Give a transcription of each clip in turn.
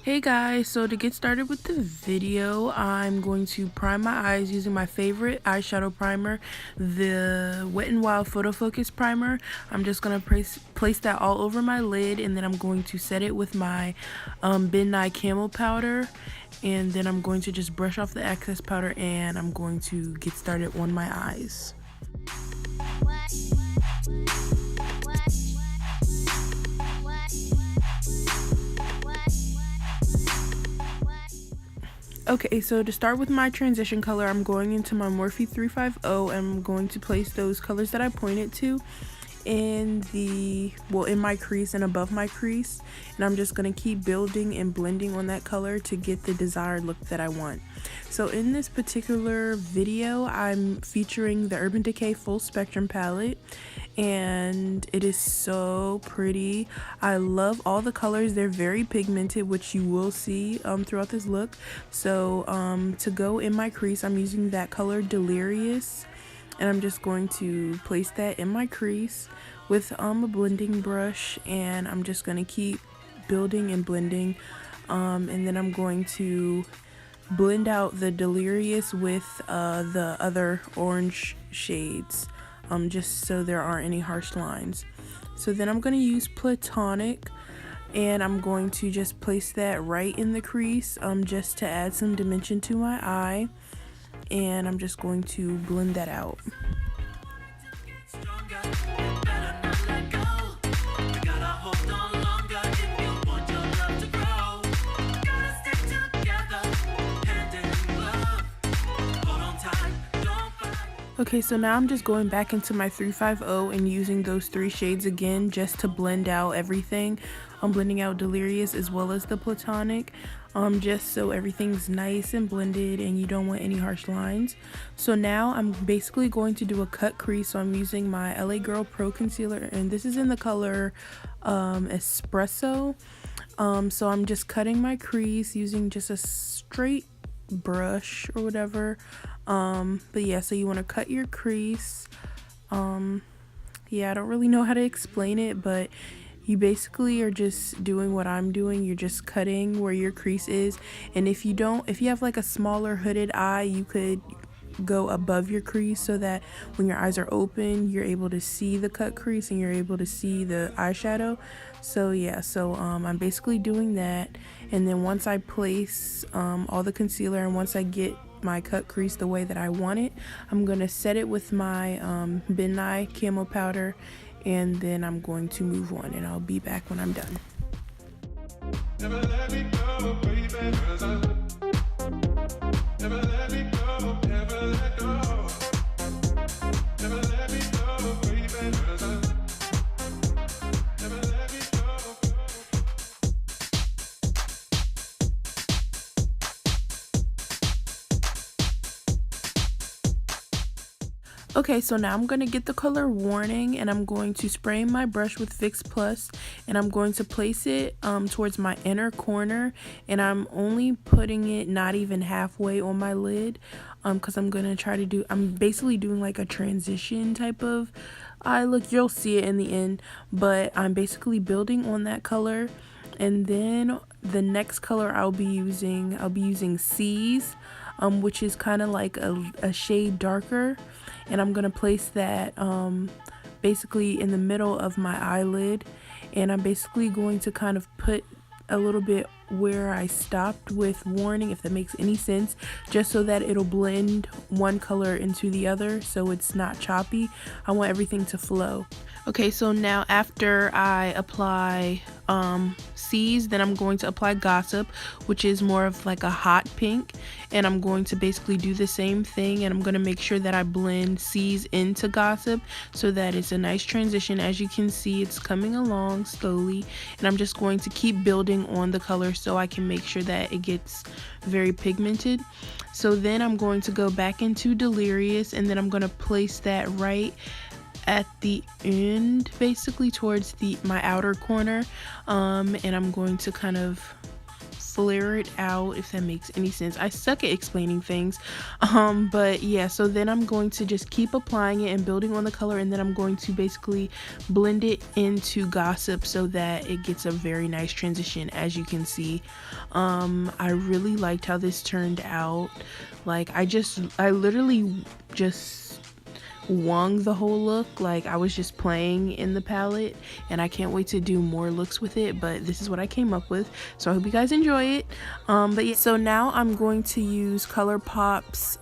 Hey guys, so to get started with the video, I'm going to prime my eyes using my favorite eyeshadow primer, the Wet n Wild Photo Focus Primer. I'm just going to place that all over my lid, and then I'm going to set it with my Decay Camo Powder, and then I'm going to just brush off the excess powder, and I'm going to get started on my eyes. Okay, so to start with my transition color, I'm going into my Morphe 350 and I'm going to place those colors that I pointed to in my crease and above my crease, and I'm just going to keep building and blending on that color to get the desired look that I want. So in this particular video, I'm featuring the Urban Decay Full Spectrum palette, and it is so pretty. I love all the colors. They're very pigmented, which you will see throughout this look. So to go in my crease, I'm using that color Delirious, and I'm just going to place that in my crease with a blending brush, and I'm just going to keep building and blending, and then I'm going to blend out the Delirious with the other orange shades, just so there aren't any harsh lines. So then I'm going to use Platonic, and I'm going to just place that right in the crease, just to add some dimension to my eye, and I'm just going to blend that out. Okay, so now I'm just going back into my 350 and using those three shades again just to blend out everything. I'm blending out Delirious as well as the Platonic, just so everything's nice and blended and you don't want any harsh lines. So now I'm basically going to do a cut crease. So I'm using my LA Girl Pro Concealer, and this is in the color Espresso. So I'm just cutting my crease using just a straight brush or whatever. But yeah, so you want to cut your crease. Yeah, I don't really know how to explain it, but you basically are just doing what I'm doing. You're just cutting where your crease is, and if you have like a smaller hooded eye, you could go above your crease so that when your eyes are open, you're able to see the cut crease and you're able to see the eyeshadow. So yeah, so I'm basically doing that, and then once I place all the concealer and once I get my cut crease the way that I want it, I'm going to set it with my Decay Camo Powder, and then I'm going to move on, and I'll be back when I'm done. Never let me go, baby, 'cause never let me go, never let go. Never let me go, baby, 'cause never let me go. Okay, so now I'm going to get the color Warning, and I'm going to spray my brush with Fix Plus, and I'm going to place it towards my inner corner, and I'm only putting it not even halfway on my lid, because I'm basically doing like a transition type of eye look. You'll see it in the end, but I'm basically building on that color. And then the next color I'll be using Seas, which is kind of like a shade darker, and I'm gonna place that basically in the middle of my eyelid, and I'm basically going to kind of put a little bit where I stopped with Warning, if that makes any sense, just so that it'll blend one color into the other so it's not choppy. I want everything to flow. Okay, so now after I apply Seas, then I'm going to apply Gossip, which is more of like a hot pink, and I'm going to basically do the same thing, and I'm going to make sure that I blend Seas into Gossip so that it's a nice transition. As you can see, it's coming along slowly, and I'm just going to keep building on the color so I can make sure that it gets very pigmented. So then I'm going to go back into Delirious, and then I'm going to place that right at the end, basically towards my outer corner, and I'm going to kind of flare it out, if that makes any sense. I suck at explaining things. But yeah, so then I'm going to just keep applying it and building on the color, and then I'm going to basically blend it into Gossip so that it gets a very nice transition. As you can see, I really liked how this turned out. Like, I literally just wung the whole look. Like, I was just playing in the palette, and I can't wait to do more looks with it, but this is what I came up with, so I hope you guys enjoy it. But yeah, so now I'm going to use ColourPop's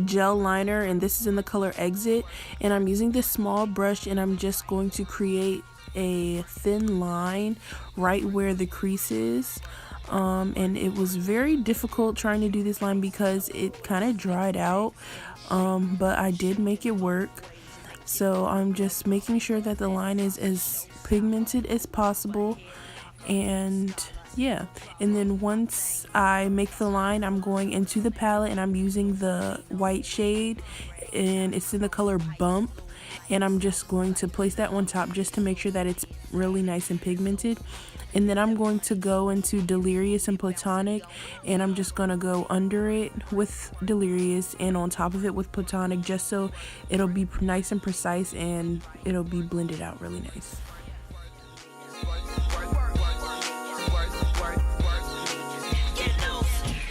gel liner, and this is in the color Exit, and I'm using this small brush, and I'm just going to create a thin line right where the crease is. And it was very difficult trying to do this line because it kind of dried out, but I did make it work. So I'm just making sure that the line is as pigmented as possible, and yeah, and then once I make the line, I'm going into the palette and I'm using the white shade, and it's in the color Bump, and I'm just going to place that on top just to make sure that it's really nice and pigmented. And then I'm going to go into Delirious and Platonic, and I'm just going to go under it with Delirious and on top of it with Platonic, just so it'll be nice and precise and it'll be blended out really nice.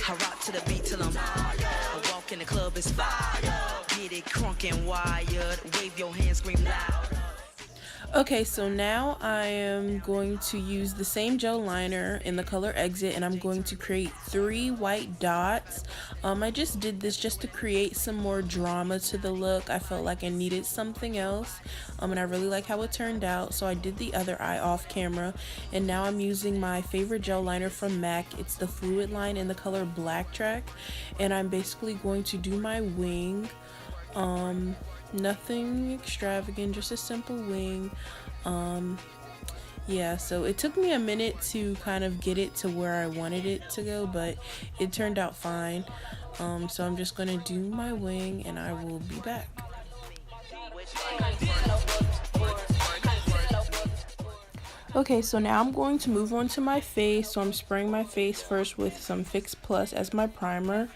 I rock to the beat till I'm I walk in the club, it's fire. Get it crunk and wired. Wave your hands, scream loud. Okay, so now I am going to use the same gel liner in the color Exit, and I'm going to create 3 white dots. I just did this just to create some more drama to the look. I felt like I needed something else, and I really like how it turned out, so I did the other eye off camera. And now I'm using my favorite gel liner from MAC. It's the Fluid line in the color Black Track, and I'm basically going to do my wing. Nothing extravagant, just a simple wing. Yeah, so it took me a minute to kind of get it to where I wanted it to go, but it turned out fine. So I'm just gonna do my wing and I will be back. Okay, so now I'm going to move on to my face. So I'm spraying my face first with some Fix Plus as my primer.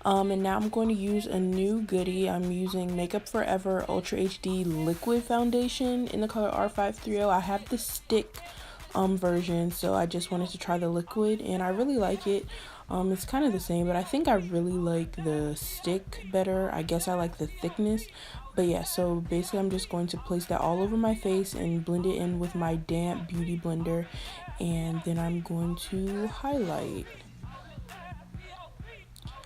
And now I'm going to use a new goodie. I'm using Makeup Forever Ultra HD Liquid Foundation in the color R530. I have the stick version, so I just wanted to try the liquid, and I really like it. It's kind of the same, but I think I really like the stick better. I guess I like the thickness. But yeah, so basically I'm just going to place that all over my face and blend it in with my damp beauty blender, and then I'm going to highlight.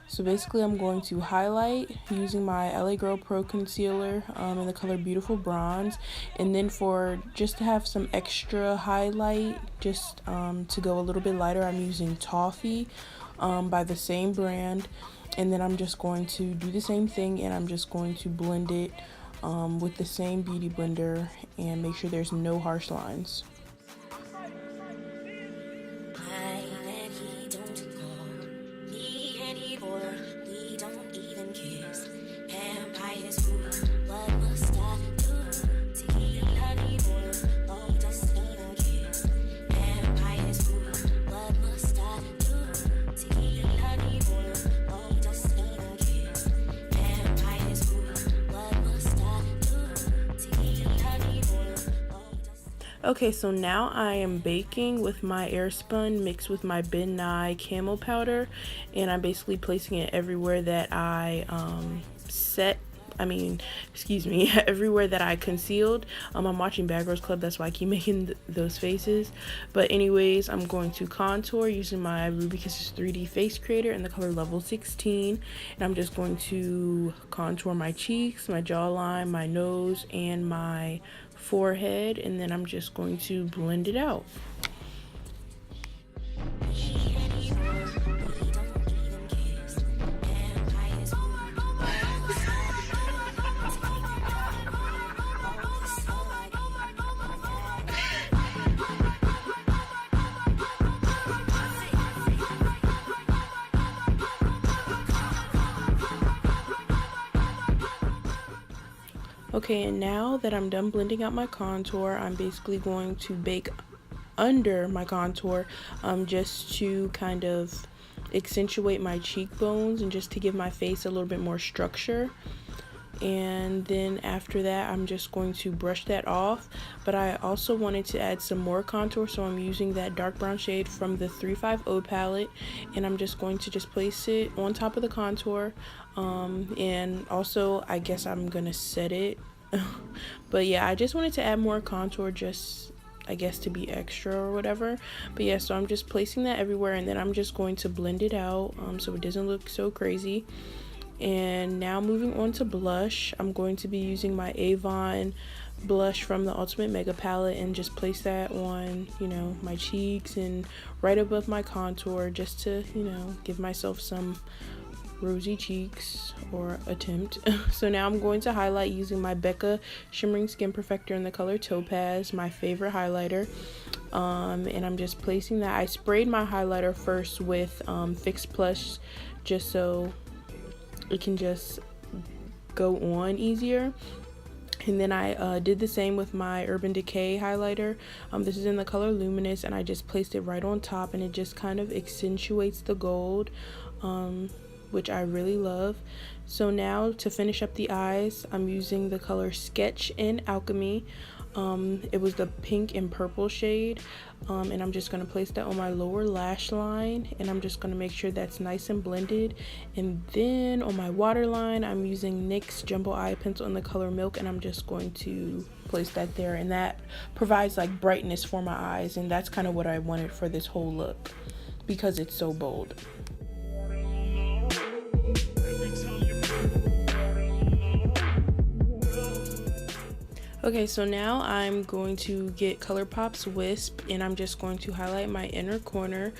So basically I'm going to highlight using my LA Girl Pro Concealer in the color Beautiful Bronze, and then for just to have some extra highlight, just to go a little bit lighter, I'm using Toffee by the same brand, and then I'm just going to do the same thing, and I'm just going to blend it with the same beauty blender and make sure there's no harsh lines. Okay, so now I am baking with my Airspun mixed with my Ben Nye Camo Powder, and I'm basically placing it everywhere that I everywhere that I concealed. I'm watching Bad Girls Club, that's why I keep making those faces. But anyways, I'm going to contour using my Ruby Kisses 3D Face Creator in the color Level 16, and I'm just going to contour my cheeks, my jawline, my nose, and my forehead, and then I'm just going to blend it out. Okay, and now that I'm done blending out my contour, I'm basically going to bake under my contour, just to kind of accentuate my cheekbones and just to give my face a little bit more structure. And then after that, I'm just going to brush that off. But I also wanted to add some more contour, so I'm using that dark brown shade from the 350 palette, and I'm just going to just place it on top of the contour. And also I guess I'm gonna set it. But yeah, I just wanted to add more contour, just I guess to be extra or whatever. But yeah, so I'm just placing that everywhere, and then I'm just going to blend it out so it doesn't look so crazy. And now moving on to blush, I'm going to be using my Avon blush from the Ultimate Mega palette and just place that on, you know, my cheeks and right above my contour, just to, you know, give myself some rosy cheeks, or attempt. So now I'm going to highlight using my Becca Shimmering Skin Perfector in the color Topaz, my favorite highlighter. And I'm just placing that. I sprayed my highlighter first with Fix Plus, just so it can just go on easier. And then I did the same with my Urban Decay highlighter. This is in the color Luminous, and I just placed it right on top, and it just kind of accentuates the gold, which I really love. So now to finish up the eyes, I'm using the color Sketch in Alchemy. It was the pink and purple shade, and I'm just going to place that on my lower lash line, and I'm just going to make sure that's nice and blended. And then on my waterline, I'm using NYX Jumbo Eye Pencil in the color Milk, and I'm just going to place that there, and that provides like brightness for my eyes, and that's kind of what I wanted for this whole look because it's so bold. Okay, so now I'm going to get ColourPop's Wisp, and I'm just going to highlight my inner corner,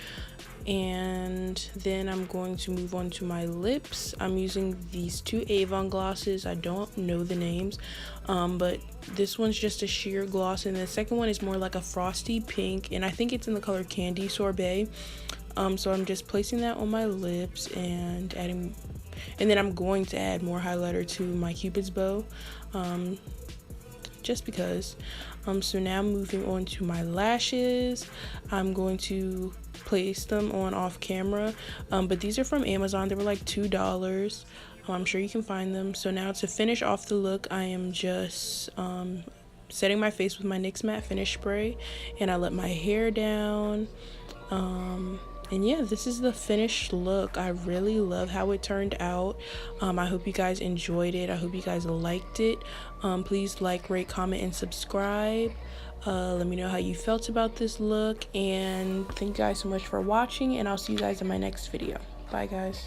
and then I'm going to move on to my lips. I'm using these two Avon glosses. I don't know the names, but this one's just a sheer gloss, and the second one is more like a frosty pink, and I think it's in the color Candy Sorbet. So I'm just placing that on my lips and adding, and then I'm going to add more highlighter to my Cupid's bow, just because. So now moving on to my lashes, I'm going to place them on off camera, but these are from Amazon. They were like $2. I'm sure you can find them. So now to finish off the look, I am just setting my face with my NYX Matte Finish Spray, and I let my hair down. And yeah, this is the finished look. I really love how it turned out. I hope you guys enjoyed it. I hope you guys liked it. Please like, rate, comment, and subscribe. Let me know how you felt about this look, and thank you guys so much for watching, and I'll see you guys in my next video. Bye guys.